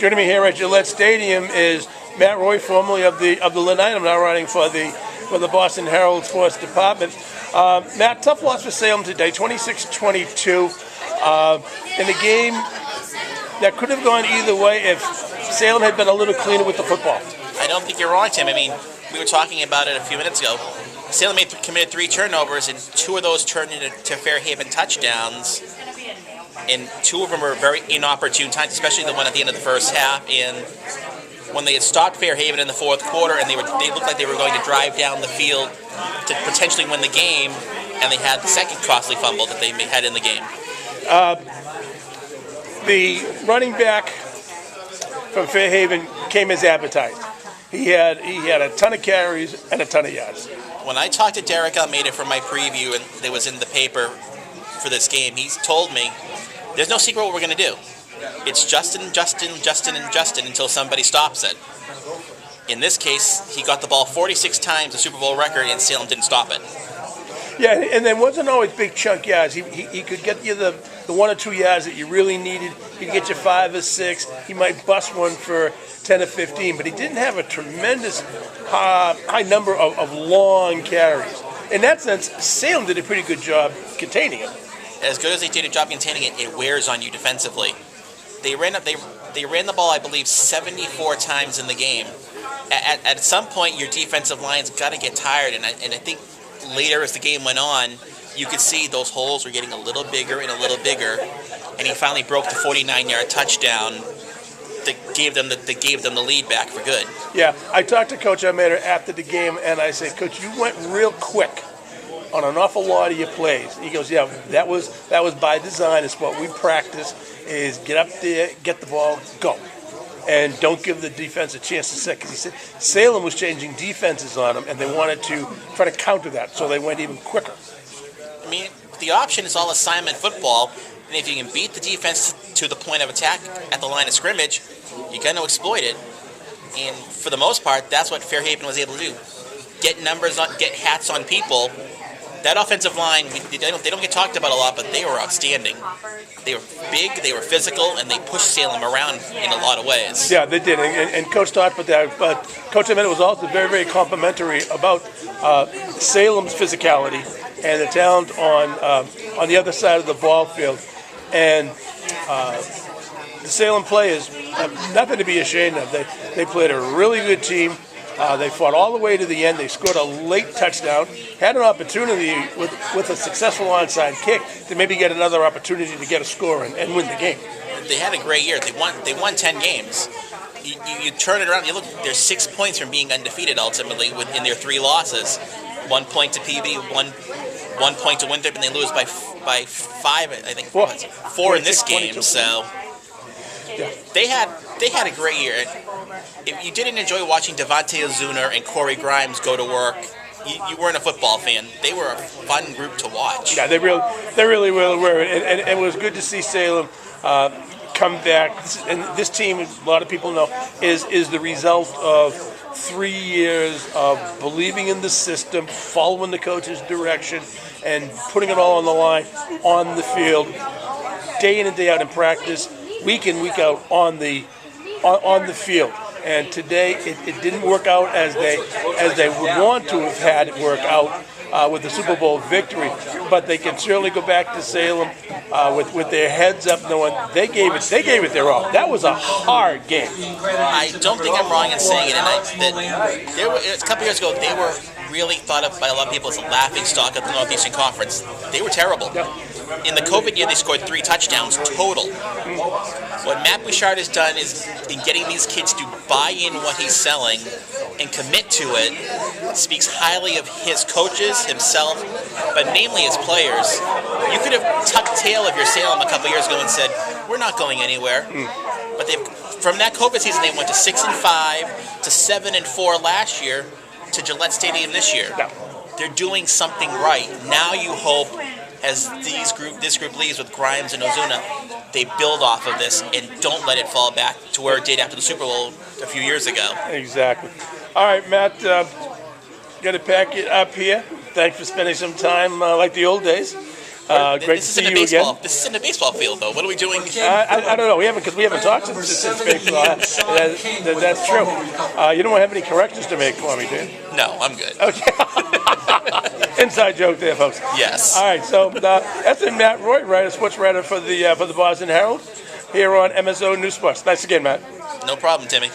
Joining me here at Gillette Stadium is Matt Roy, formerly of the Lenitum, now running for the Boston Herald Sports Department. Matt, tough loss for Salem today, 26-22, in a game that could have gone either way if Salem had been a little cleaner with the football. I don't think you're wrong, Tim. I mean, we were talking about it a few minutes ago. Salem committed 3 turnovers, and 2 of those turned into Fairhaven touchdowns. And 2 of them were very inopportune times, especially the one at the end of the first half. And when they had stopped Fairhaven in the fourth quarter, and they looked like they were going to drive down the field to potentially win the game, and they had the second costly fumble that they had in the game. The running back from Fairhaven came as advertised. He had a ton of carries and a ton of yards. When I talked to Derek Almeida from my preview, and it was in the paper for this game, he told me, there's no secret what we're going to do. It's Justin until somebody stops it. In this case, he got the ball 46 times, a Super Bowl record, and Salem didn't stop it. Yeah, and there wasn't always big chunk yards. He could get you the 1 or 2 yards that you really needed. He could get you 5 or 6. He might bust one for 10 or 15, but he didn't have a tremendous high number of long carries. In that sense, Salem did a pretty good job containing it. As good as they did a job containing it, it wears on you defensively. They ran the ball, I believe, 74 times in the game. At some point, your defensive line's got to get tired, and I think later as the game went on, you could see those holes were getting a little bigger and a little bigger, and he finally broke the 49-yard touchdown that gave them the lead back for good. Yeah, I talked to Coach Almeida after the game, and I said, Coach, you went real quick on an awful lot of your plays. He goes, yeah, that was by design. It's what we practice, is get up there, get the ball, go. And don't give the defense a chance to set. Because he said Salem was changing defenses on them, and they wanted to try to counter that, so they went even quicker. I mean, the option is all assignment football, and if you can beat the defense to the point of attack at the line of scrimmage, you're going to exploit it. And for the most part, that's what Fairhaven was able to do. Get numbers on, get hats on people. That offensive line, they don't get talked about a lot, but they were outstanding. They were big, they were physical, and they pushed Salem around in a lot of ways. Yeah, they did, and Coach talked about that. But Coach Almeida was also very, very complimentary about Salem's physicality and the talent on the other side of the ball field. And the Salem players have nothing to be ashamed of. They played a really good team. They fought all the way to the end. They scored a late touchdown, had an opportunity with a successful onside kick to maybe get another opportunity to get a score and win the game. They had a great year. They won 10 games. You turn it around. You look. They're 6 points from being undefeated ultimately in their 3 losses. 1 point to PB, 1 point to Winthrop, and they lose by 5. I think 4 in this game. 22. So yeah. They had a great year. If you didn't enjoy watching Devontae Ozuna and Corey Grimes go to work, you weren't a football fan. They were a fun group to watch. Yeah, they really were. And it was good to see Salem come back. And this team, a lot of people know, is the result of 3 years of believing in the system, following the coach's direction, and putting it all on the line on the field, day in and day out in practice, week in, week out on the field. And today it didn't work out as they would want to have had it work out with the Super Bowl victory. But they can certainly go back to Salem with their heads up, knowing they gave it their all. That was a hard game. I don't think I'm wrong in saying it. And a couple years ago, they were really thought of by a lot of people as a laughing stock of the Northeastern Conference. They were terrible. Yeah. In the COVID year, they scored 3 touchdowns total. What Matt Bouchard has done is in getting these kids to buy in what he's selling and commit to it speaks highly of his coaches, himself, but namely his players. You could have tucked tail of your Salem a couple years ago and said, we're not going anywhere. But from that COVID season, they went to 6-5 to 7-4 last year to Gillette Stadium this year. Yeah. They're doing something right. Now you hope, as this group leaves with Grimes and Ozuna, they build off of this and don't let it fall back to where it did after the Super Bowl a few years ago. Exactly. All right, Matt, got to pack it up here. Thanks for spending some time like the old days. Great to see you again. This is in the baseball field, though. What are we doing? I don't know. We haven't talked since baseball. That's true. You don't have any corrections to make for me, do you? No, I'm good. Okay. Inside joke there, folks. Yes. All right. So that's been Matt Roy, sports writer for the Boston Herald, here on MSO News Sports. Thanks again, Matt. No problem, Timmy.